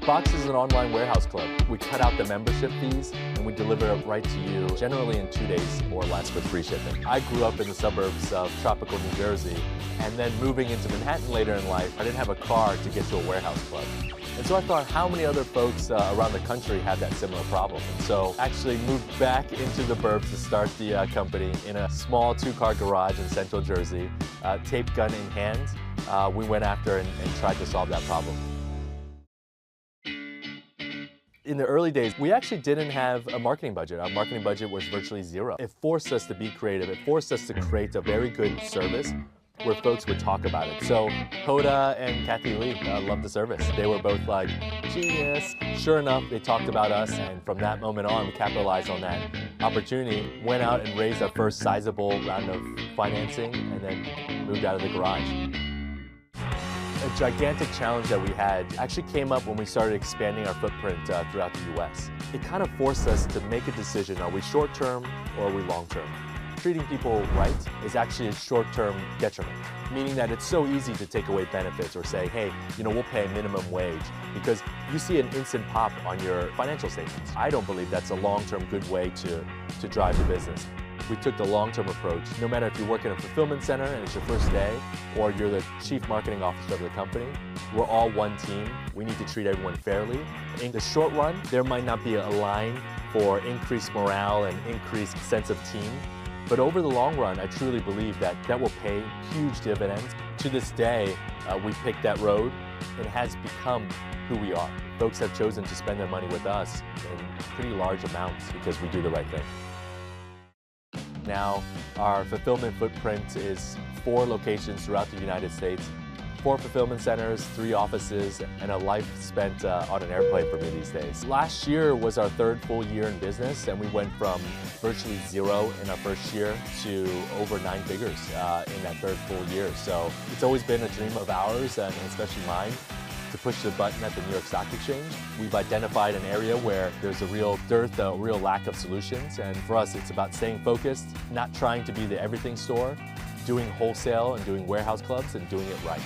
Box is an online warehouse club. We cut out the membership fees and we deliver it right to you, generally in 2 days or less with free shipping. I grew up in the suburbs of tropical New Jersey, and then moving into Manhattan later in life, I didn't have a car to get to a warehouse club. And so I thought, how many other folks around the country have that similar problem? And so actually moved back into the burbs to start the company in a small 2-car garage in Central Jersey, tape gun in hand. We went after and tried to solve that problem. In the early days, we actually didn't have a marketing budget. Our marketing budget was virtually zero. It forced us to be creative. It forced us to create a very good service where folks would talk about it. So Hoda and Kathy Lee loved the service. They were both like, genius. Sure enough, they talked about us, and from that moment on, we capitalized on that opportunity, went out and raised our first sizable round of financing, and then moved out of the garage. A gigantic challenge that we had actually came up when we started expanding our footprint throughout the US. It kind of forced us to make a decision, are we short-term or are we long-term? Treating people right is actually a short-term detriment, meaning that it's so easy to take away benefits or say, hey, we'll pay minimum wage because you see an instant pop on your financial statements. I don't believe that's a long-term good way to drive the business. We took the long-term approach. No matter if you work in a fulfillment center and it's your first day, or you're the chief marketing officer of the company, we're all one team. We need to treat everyone fairly. In the short run, there might not be a line for increased morale and increased sense of team. But over the long run, I truly believe that will pay huge dividends. To this day, we picked that road. It has become who we are. Folks have chosen to spend their money with us in pretty large amounts because we do the right thing. Now, our fulfillment footprint is 4 locations throughout the United States, 4 fulfillment centers, 3 offices, and a life spent on an airplane for me these days. Last year was our 3rd full year in business, and we went from virtually zero in our first year to over 9 figures in that 3rd full year. So it's always been a dream of ours, and especially mine, to push the button at the New York Stock Exchange. We've identified an area where there's a real dearth, a real lack of solutions, and for us it's about staying focused, not trying to be the everything store, doing wholesale and doing warehouse clubs and doing it right.